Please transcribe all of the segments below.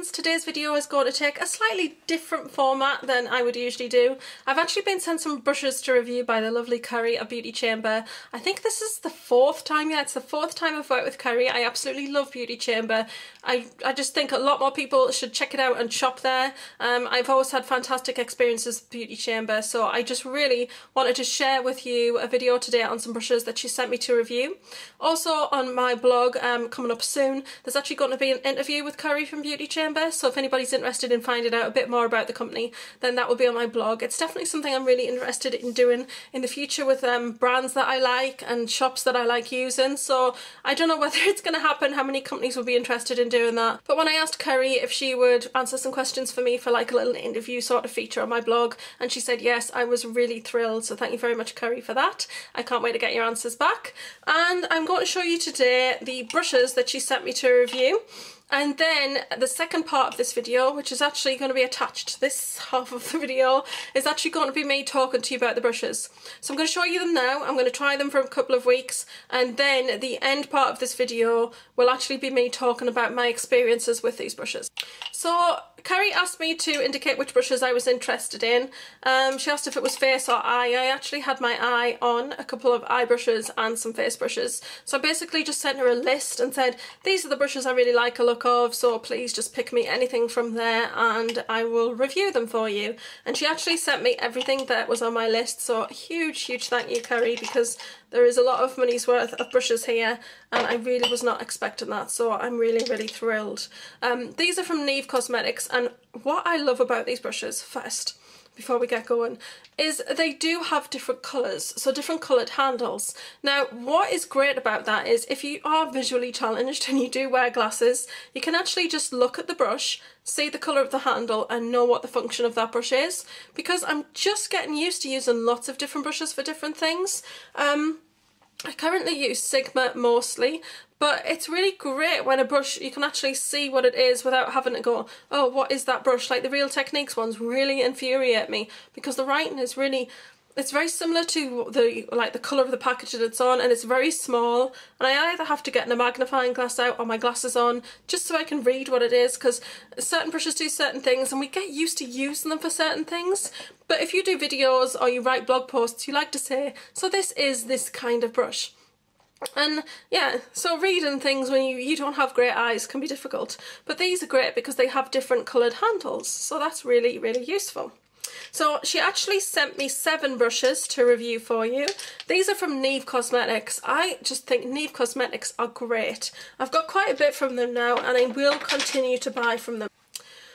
friends, today's video is going to take a slightly different format than I would usually do. I've actually been sent some brushes to review by the lovely Curry of Beauty Chamber. I think this is the fourth time, yeah, it's the fourth time I've worked with Curry. I absolutely love Beauty Chamber. I just think a lot more people should check it out and shop there. I've always had fantastic experiences with Beauty Chamber, so I just really wanted to share with you a video today on some brushes that she sent me to review. Also on my blog, coming up soon, there's actually going to be an interview with Curry from Beauty Chamber, so if anybody's interested in finding out a bit more about the company, then that will be on my blog. It's definitely something I'm really interested in doing in the future with brands that I like and shops that I like using, so I don't know whether it's going to happen, how many companies will be interested in doing that. But when I asked Curry if she would answer some questions for me for like a little interview sort of feature on my blog, and she said yes, I was really thrilled, so thank you very much, Curry, for that. I can't wait to get your answers back. And I'm going to show you today the brushes that she sent me to review. And then the second part of this video, which is actually going to be attached to this half of the video, is actually going to be me talking to you about the brushes. So I'm going to show you them now, I'm going to try them for a couple of weeks, and then the end part of this video will actually be me talking about my experiences with these brushes. So Curry asked me to indicate which brushes I was interested in. She asked if it was face or eye. I actually had my eye on a couple of eye brushes and some face brushes. So I basically just sent her a list and said, these are the brushes I really like a look of, so please just pick me anything from there and I will review them for you. And she actually sent me everything that was on my list, so huge thank you, Curry, because there is a lot of money's worth of brushes here and I really was not expecting that, so I'm really thrilled. These are from Neve Cosmetics, and what I love about these brushes, first, before we get going, is they do have different colours, so different coloured handles. Now what is great about that is if you are visually challenged and you do wear glasses, you can actually just look at the brush, see the colour of the handle and know what the function of that brush is, because I'm just getting used to using lots of different brushes for different things. I currently use Sigma mostly, but it's really great when a brush, you can actually see what it is without having to go, oh, what is that brush? Like the Real Techniques ones really infuriate me because the writing is really, it's very similar to the colour of the package that it's on, and it's very small, and I either have to get a magnifying glass out or my glasses on just so I can read what it is, because certain brushes do certain things and we get used to using them for certain things. But if you do videos or you write blog posts, you like to say, so this is this kind of brush. And yeah, so reading things when you don't have great eyes can be difficult, but these are great because they have different coloured handles, so that's really useful. So she actually sent me 7 brushes to review for you. These are from Neve Cosmetics. I just think Neve Cosmetics are great. I've got quite a bit from them now and I will continue to buy from them.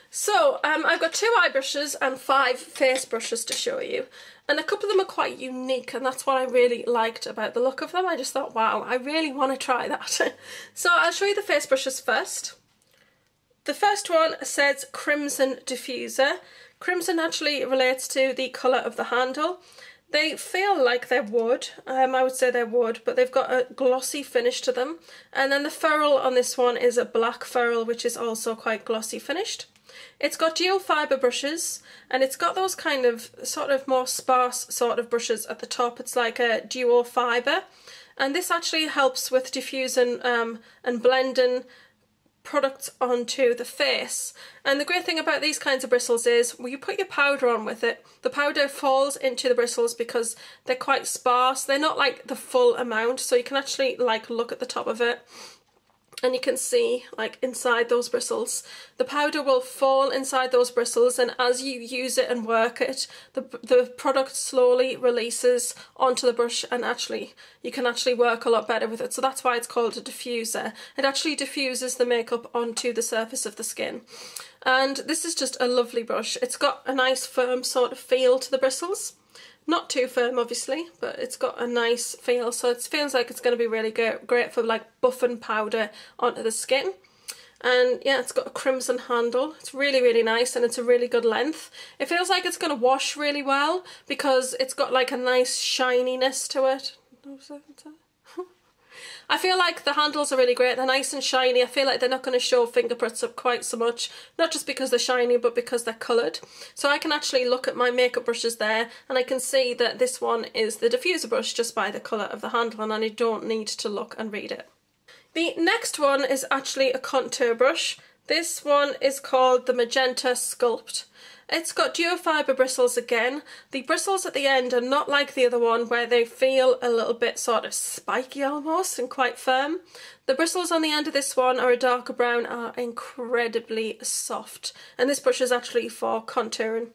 So I've got 2 eye brushes and 5 face brushes to show you. And a couple of them are quite unique, and that's what I really liked about the look of them. I just thought, wow, I really want to try that. So I'll show you the face brushes first. The first one says Crimson Diffuser. Crimson actually relates to the colour of the handle. They feel like they're wood, I would say they're wood, but they've got a glossy finish to them. And then the ferrule on this one is a black ferrule, which is also quite glossy finished. It's got dual fibre brushes, and it's got those kind of sort of more sparse sort of brushes at the top. It's like a dual fibre, and this actually helps with diffusing and blending products onto the face. And the great thing about these kinds of bristles is when you put your powder on with it, the powder falls into the bristles because they're quite sparse. They're not like the full amount, so you can actually like look at the top of it and you can see like inside those bristles. The powder will fall inside those bristles, and as you use it and work it, the product slowly releases onto the brush, and actually you can actually work a lot better with it. So that's why it's called a diffuser. It actually diffuses the makeup onto the surface of the skin. And this is just a lovely brush. It's got a nice firm sort of feel to the bristles. Not too firm obviously, but it's got a nice feel, so it feels like it's going to be really great for like buffing powder onto the skin. And yeah, it's got a crimson handle. It's really nice, and it's a really good length. It feels like it's going to wash really well because it's got like a nice shininess to it. I feel like the handles are really great. They're nice and shiny. I feel like they're not going to show fingerprints up quite so much, not just because they're shiny but because they're coloured. So I can actually look at my makeup brushes there and I can see that this one is the diffuser brush just by the colour of the handle, and I don't need to look and read it. The next one is actually a contour brush. This one is called the Magenta Sculpt. It's got duo fibre bristles again. The bristles at the end are not like the other one where they feel a little bit sort of spiky almost and quite firm. The bristles on the end of this one are a darker brown, are incredibly soft, and this brush is actually for contouring.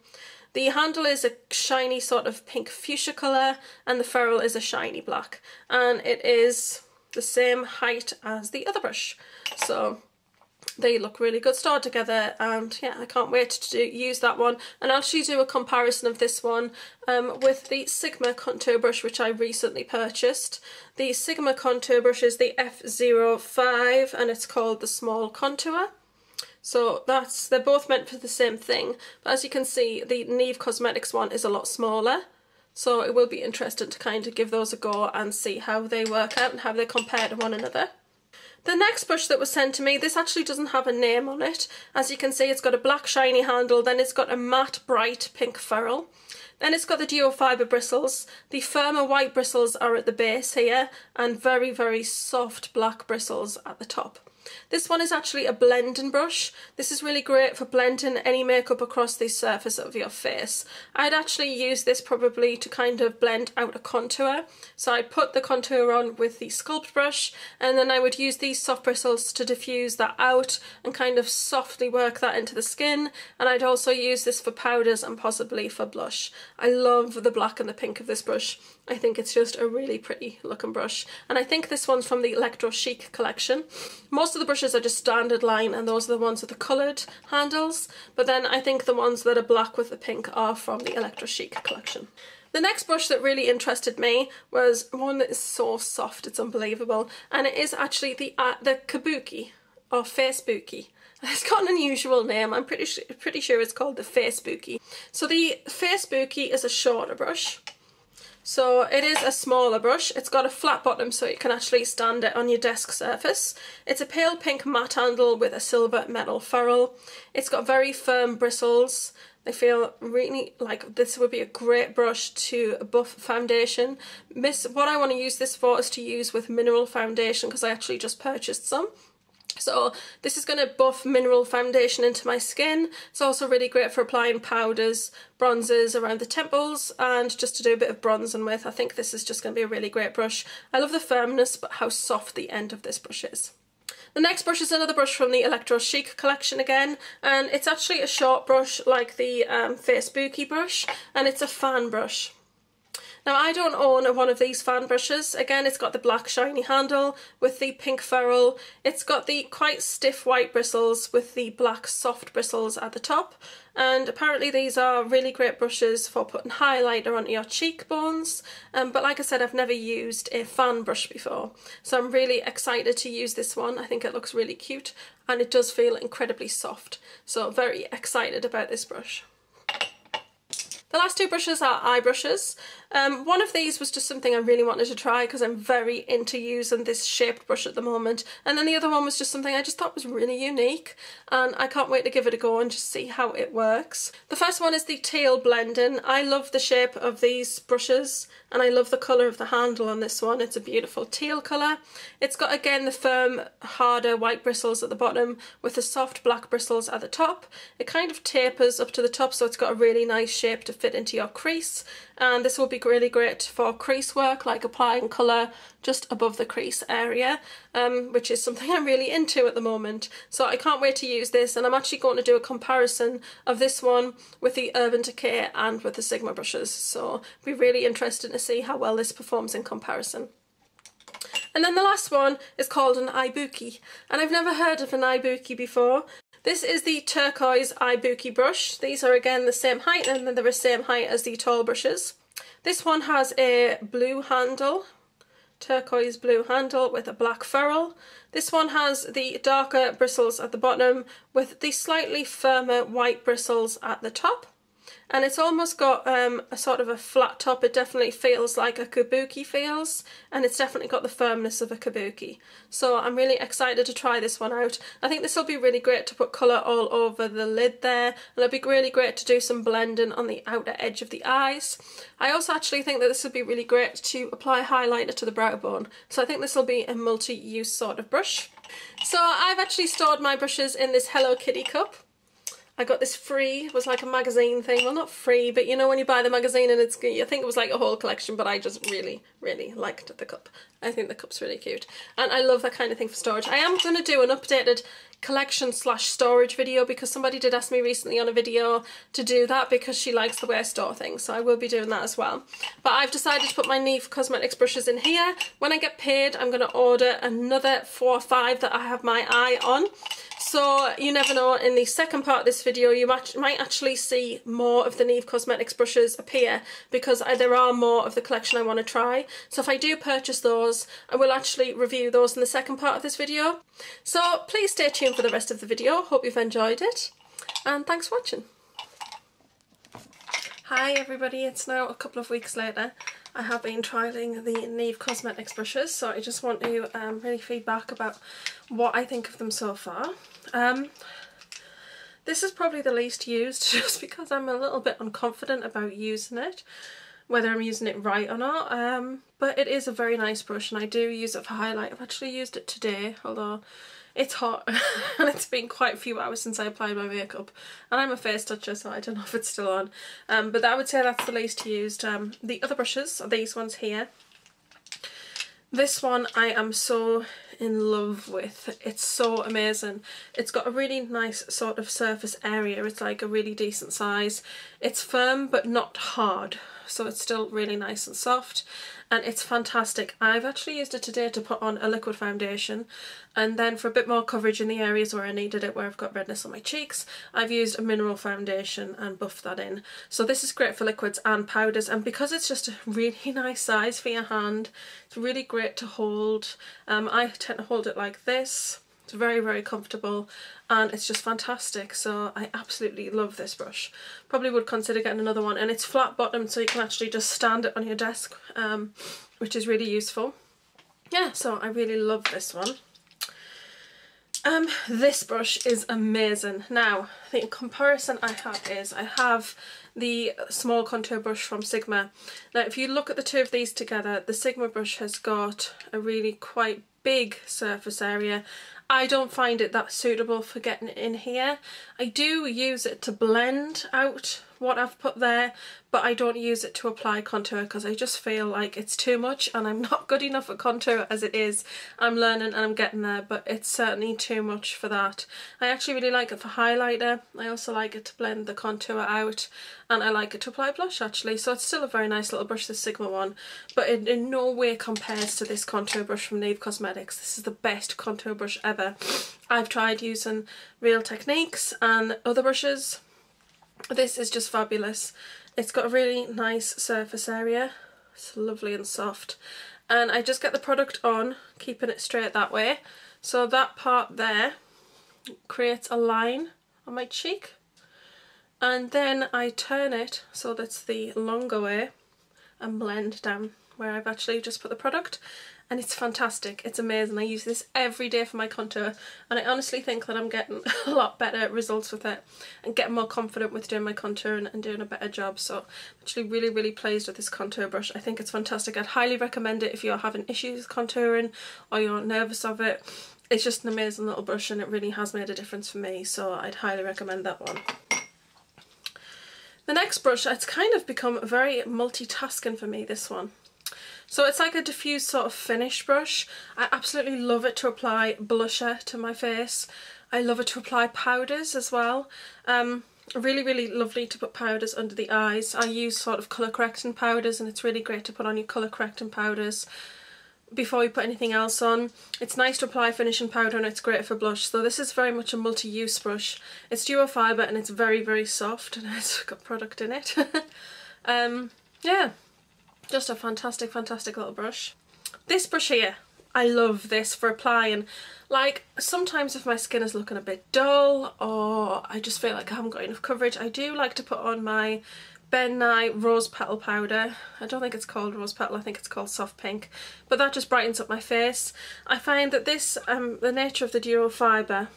The handle is a shiny sort of pink fuchsia colour and the ferrule is a shiny black, and it is the same height as the other brush. So they look really good stored together, and yeah, I can't wait to use that one. And I'll actually do a comparison of this one with the Sigma contour brush, which I recently purchased. The Sigma contour brush is the F05 and it's called the Small Contour. So they're both meant for the same thing, but as you can see, the Neve Cosmetics one is a lot smaller. So it will be interesting to kind of give those a go and see how they work out and how they compare to one another. The next brush that was sent to me, this actually doesn't have a name on it. As you can see, it's got a black shiny handle, then it's got a matte bright pink ferrule. Then it's got the duo fibre bristles. The firmer white bristles are at the base here, and very, very soft black bristles at the top. This one is actually a blending brush. This is really great for blending any makeup across the surface of your face. I'd actually use this probably to kind of blend out a contour. So I'd put the contour on with the sculpt brush, and then I would use these soft bristles to diffuse that out and kind of softly work that into the skin. And I'd also use this for powders and possibly for blush. I love the black and the pink of this brush. I think it's just a really pretty looking brush, and I think this one's from the Electro Chic collection. Most of the brushes are just standard line and those are the ones with the coloured handles, but then I think the ones that are black with the pink are from the Electro Chic collection. The next brush that really interested me was one that is so soft, it's unbelievable, and it is actually the Kabuki or Facebooky. It's got an unusual name. I'm pretty sure it's called the Facebooky. So the Facebooky is a shorter brush. So it is a smaller brush. It's got a flat bottom so you can actually stand it on your desk surface. It's a pale pink matte handle with a silver metal ferrule. It's got very firm bristles. They feel really like this would be a great brush to buff foundation. What I want to use this for is to use with mineral foundation, because I actually just purchased some. So this is going to buff mineral foundation into my skin. It's also really great for applying powders, bronzes around the temples, and just to do a bit of bronzing with. I think this is just going to be a really great brush. I love the firmness, but how soft the end of this brush is. The next brush is another brush from the Electro Chic collection again, and it's actually a short brush like the Facebooky brush, and it's a fan brush. Now I don't own one of these fan brushes. Again, it's got the black shiny handle with the pink ferrule. It's got the quite stiff white bristles with the black soft bristles at the top. And apparently these are really great brushes for putting highlighter onto your cheekbones. But like I said, I've never used a fan brush before. So I'm really excited to use this one. I think it looks really cute and it does feel incredibly soft. So very excited about this brush. The last two brushes are eye brushes. One of these was just something I really wanted to try because I'm very into using this shaped brush at the moment, and then the other one was just something I just thought was really unique, and I can't wait to give it a go and just see how it works. The first one is the Teal Blending. I love the shape of these brushes and I love the colour of the handle on this one. It's a beautiful teal colour. It's got again the firm, harder white bristles at the bottom with the soft black bristles at the top. It kind of tapers up to the top, so it's got a really nice shape to fit into your crease, and this will be really great for crease work, like applying colour just above the crease area, which is something I'm really into at the moment. So I can't wait to use this, and I'm actually going to do a comparison of this one with the Urban Decay and with the Sigma brushes, so it'll be really interesting to see how well this performs in comparison. And then the last one is called an ibuki, and I've never heard of an ibuki before. This is the Turquoise ibuki brush. These are again the same height, and they're the same height as the tall brushes. This one has a blue handle, turquoise blue handle with a black ferrule. This one has the darker bristles at the bottom with the slightly firmer white bristles at the top. And it's almost got a sort of a flat top. It definitely feels like a kabuki feels, and it's definitely got the firmness of a kabuki. So I'm really excited to try this one out. I think this will be really great to put colour all over the lid there, and it'll be really great to do some blending on the outer edge of the eyes. I also actually think that this would be really great to apply highlighter to the brow bone. So I think this will be a multi-use sort of brush. So I've actually stored my brushes in this Hello Kitty cup. I got this free, it was like a magazine thing, well not free, but you know when you buy the magazine and it's, I think it was like a whole collection, but I just really liked the cup. I think the cup's really cute and I love that kind of thing for storage. I am going to do an updated collection / storage video because somebody did ask me recently on a video to do that because she likes the way I store things, so I will be doing that as well. But I've decided to put my Neve Cosmetics brushes in here. When I get paid I'm going to order another 4 or 5 that I have my eye on. So you never know, in the second part of this video you might actually see more of the Neve Cosmetics brushes appear because there are more of the collection I want to try. So if I do purchase those, I will actually review those in the second part of this video. So please stay tuned for the rest of the video. Hope you've enjoyed it and thanks for watching. Hi everybody, it's now a couple of weeks later. I have been trialling the Neve Cosmetics brushes, so I just want to really feedback about what I think of them so far. This is probably the least used just because I'm a little bit unconfident about using it, whether I'm using it right or not, but it is a very nice brush and I do use it for highlight. I've actually used it today, although it's hot and it's been quite a few hours since I applied my makeup and I'm a face toucher so I don't know if it's still on, but I would say that's the least used. The other brushes are these ones here. This one I am so in love with. It's so amazing. It's got a really nice sort of surface area. It's like a really decent size. It's firm but not hard, so it's still really nice and soft and it's fantastic. I've actually used it today to put on a liquid foundation and then for a bit more coverage in the areas where I needed it, where I've got redness on my cheeks, I've used a mineral foundation and buffed that in. So this is great for liquids and powders, and because it's just a really nice size for your hand, it's really great to hold. I tend to hold it like this. It's very comfortable and it's just fantastic, so I absolutely love this brush. Probably would consider getting another one, and it's flat bottomed so you can actually just stand it on your desk, which is really useful. Yeah, so I really love this one. This brush is amazing. Now, the comparison I have is I have the small contour brush from Sigma. Now, if you look at the two of these together, the Sigma brush has got a really quite big surface area. I don't find it that suitable for getting it in here. I do use it to blend out what I've put there, but I don't use it to apply contour because I just feel like it's too much and I'm not good enough at contour as it is. I'm learning and I'm getting there, but it's certainly too much for that. I actually really like it for highlighter. I also like it to blend the contour out, and I like it to apply blush actually, so it's still a very nice little brush, the Sigma one, but it in no way compares to this contour brush from Neve Cosmetics. This is the best contour brush ever. I've tried using Real Techniques and other brushes. This is just fabulous. It's got a really nice surface area. It's lovely and soft. And I just get the product on, keeping it straight that way. So that part there creates a line on my cheek. And then I turn it so that's the longer way and blend down where I've actually just put the product. And it's fantastic, it's amazing. I use this every day for my contour and I honestly think that I'm getting a lot better results with it and getting more confident with doing my contour and doing a better job. So I'm actually really pleased with this contour brush. I think it's fantastic. I'd highly recommend it if you're having issues with contouring or you're nervous of it. It's just an amazing little brush and it really has made a difference for me, so I'd highly recommend that one. The next brush, it's kind of become very multitasking for me, this one. So it's like a diffuse sort of finish brush. I absolutely love it to apply blusher to my face. I love it to apply powders as well. Really lovely to put powders under the eyes. I use sort of colour correcting powders and it's really great to put on your colour correcting powders before you put anything else on. It's nice to apply finishing powder and it's great for blush. So this is very much a multi-use brush. It's duo fibre and it's very soft and it's got product in it. Yeah. Just a fantastic little brush. This brush here, I love this for applying, like sometimes if my skin is looking a bit dull or I just feel like I haven't got enough coverage, I do like to put on my Ben Nye Rose Petal powder. I don't think it's called Rose Petal, I think it's called Soft Pink, but that just brightens up my face. I find that this, the nature of the duo fibre,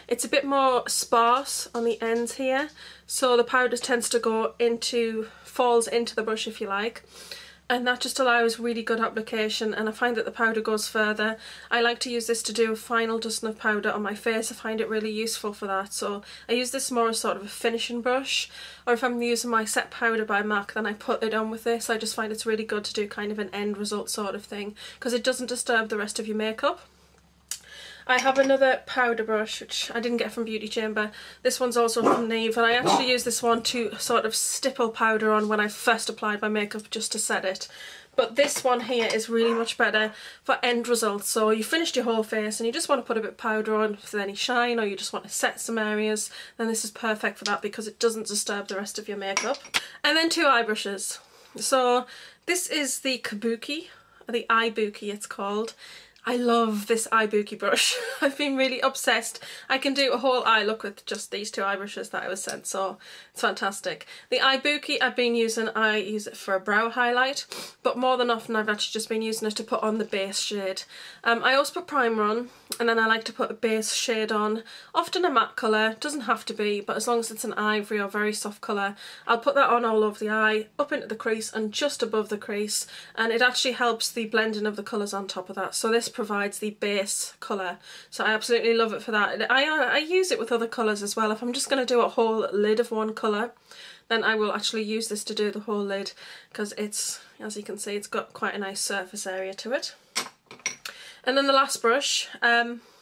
it's a bit more sparse on the ends here, so the powder tends to go into, falls into the brush if you like. and that just allows really good application, and I find that the powder goes further. I like to use this to do a final dusting of powder on my face. I find it really useful for that, so I use this more as sort of a finishing brush, or if I'm using my set powder by MAC then I put it on with this. I just find it's really good to do kind of an end result sort of thing because it doesn't disturb the rest of your makeup. I have another powder brush which I didn't get from Beauty Chamber. This one's also from Neve, and I actually use this one to sort of stipple powder on when I first applied my makeup just to set it. But this one here is really much better for end results. So you finished your whole face and you just want to put a bit of powder on if there's any shine, or you just want to set some areas, then this is perfect for that because it doesn't disturb the rest of your makeup. And then two eye brushes. So this is the Kabuki, or the Ibuki it's called. I love this Ibuki brush. I've been really obsessed. I can do a whole eye look with just these two eye brushes that I was sent, so it's fantastic. The Ibuki I've been using, I use it for a brow highlight, but more than often I've actually just been using it to put on the base shade. I also put primer on, and then I like to put a base shade on, often a matte colour, doesn't have to be, but as long as it's an ivory or very soft colour, I'll put that on all over the eye, up into the crease and just above the crease, and it actually helps the blending of the colours on top of that. So this provides the base colour, so I absolutely love it for that. I use it with other colours as well. If I'm just going to do a whole lid of one colour, then I will actually use this to do the whole lid, because it's, as you can see, it's got quite a nice surface area to it. And then the last brush,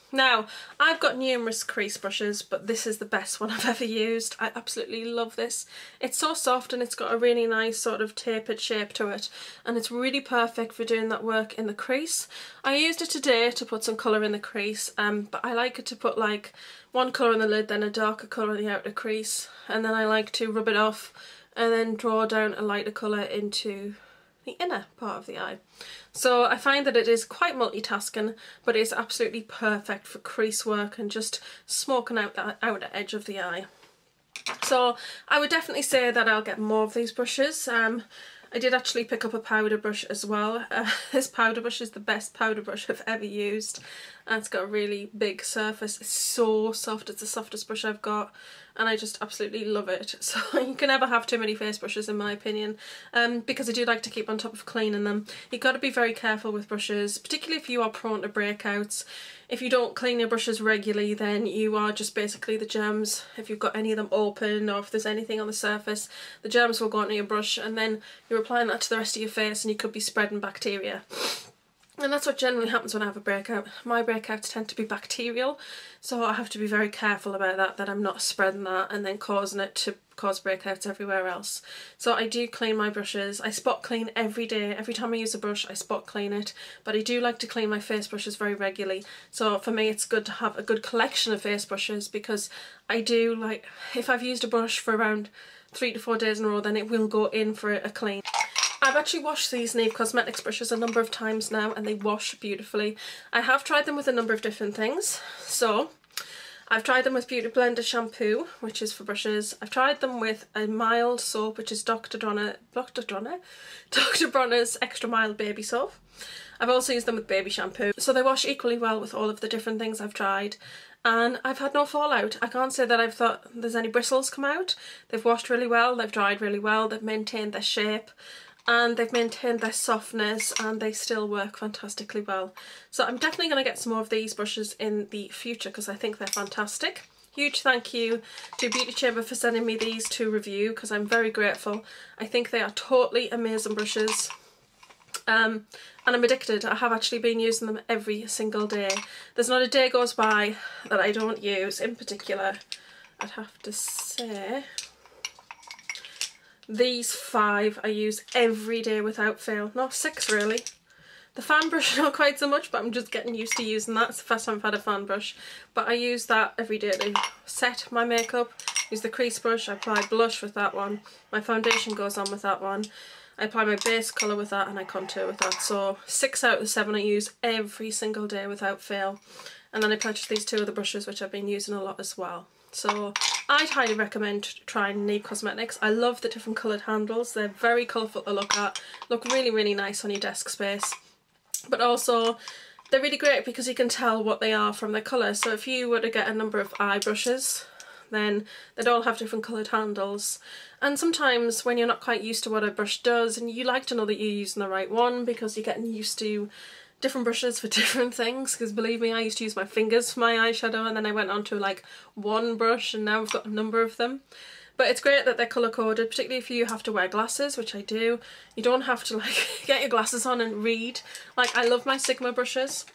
now I've got numerous crease brushes, but this is the best one I've ever used. I absolutely love this. It's so soft and it's got a really nice sort of tapered shape to it, and it's really perfect for doing that work in the crease. I used it today to put some colour in the crease, but I like it to put like one colour in the lid, then a darker colour in the outer crease, and then I like to rub it off and then draw down a lighter colour into the inner part of the eye. So I find that it is quite multitasking, but it's absolutely perfect for crease work and just smoking out that outer edge of the eye. So I would definitely say that I'll get more of these brushes. I did actually pick up a powder brush as well. This powder brush is the best powder brush I've ever used. And it's got a really big surface. It's so soft. It's the softest brush I've got, and I just absolutely love it. So you can never have too many face brushes in my opinion, because I do like to keep on top of cleaning them. You've got to be very careful with brushes, particularly if you are prone to breakouts. If you don't clean your brushes regularly, then you are just basically the germs. If you've got any of them open, or if there's anything on the surface, the germs will go onto your brush, and then you're applying that to the rest of your face and you could be spreading bacteria. And that's what generally happens when I have a breakout. My breakouts tend to be bacterial, so I have to be very careful about that I'm not spreading that and then causing it to cause breakouts everywhere else. So I do clean my brushes. I spot clean every day. Every time I use a brush I spot clean it, but I do like to clean my face brushes very regularly. So for me it's good to have a good collection of face brushes, because I do like, if I've used a brush for around 3 to 4 days in a row, then it will go in for a clean. I've actually washed these Neve Cosmetics brushes a number of times now, and they wash beautifully. I have tried them with a number of different things. So I've tried them with Beauty Blender shampoo, which is for brushes. I've tried them with a mild soap, which is Dr. Bronner's Extra Mild Baby Soap. I've also used them with baby shampoo. So they wash equally well with all of the different things I've tried, and I've had no fallout. I can't say that I've thought there's any bristles come out. They've washed really well, they've dried really well, they've maintained their shape, and they've maintained their softness, and they still work fantastically well. So I'm definitely going to get some more of these brushes in the future because I think they're fantastic. Huge thank you to Beauty Chamber for sending me these to review, because I'm very grateful. I think they are totally amazing brushes. And I'm addicted. I have actually been using them every single day. There's not a day goes by that I don't use. In particular, I'd have to say these 5 I use every day without fail. Not 6 really. The fan brush not quite so much, but I'm just getting used to using that. It's the first time I've had a fan brush. But I use that every day to set my makeup. Use the crease brush, I apply blush with that one. My foundation goes on with that one. I apply my base colour with that, and I contour with that. So 6 out of the 7 I use every single day without fail. And then I purchased these 2 other brushes which I've been using a lot as well. So I'd highly recommend trying Neve Cosmetics. I love the different coloured handles. They're very colourful to look at. Look really, really nice on your desk space. But also they're really great because you can tell what they are from their colour. So if you were to get a number of eye brushes, then they'd all have different coloured handles. And sometimes when you're not quite used to what a brush does, and you like to know that you're using the right one because you're getting used to different brushes for different things, because believe me, I used to use my fingers for my eyeshadow, and then I went on to like one brush, and now I've got a number of them. But it's great that they're colour coded, particularly if you have to wear glasses, which I do. You don't have to like get your glasses on and read. Like, I love my Sigma brushes,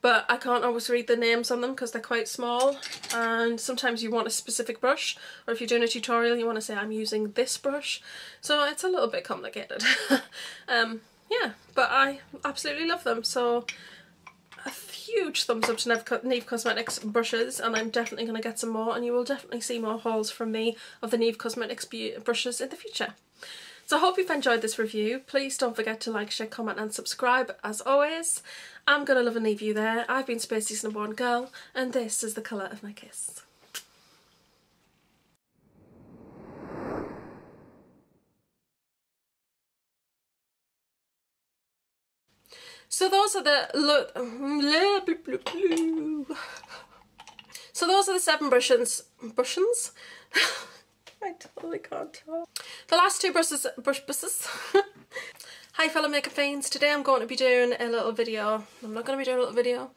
but I can't always read the names on them because they're quite small, and sometimes you want a specific brush, or if you're doing a tutorial you want to say I'm using this brush, so it's a little bit complicated. Yeah, but I absolutely love them, so a huge thumbs up to Neve Cosmetics brushes, and I'm definitely going to get some more, and you will definitely see more hauls from me of the Neve Cosmetics brushes in the future. So I hope you've enjoyed this review. Please don't forget to like, share, comment and subscribe as always. I'm gonna love and leave you there. I've been Spacey's #1 girl, and this is the colour of my kiss. So those are the those are the 7 brushes. I totally can't talk. The last 2 brushes. Hi fellow makeup fiends, today I'm going to be doing a little video. I'm not going to be doing a little video.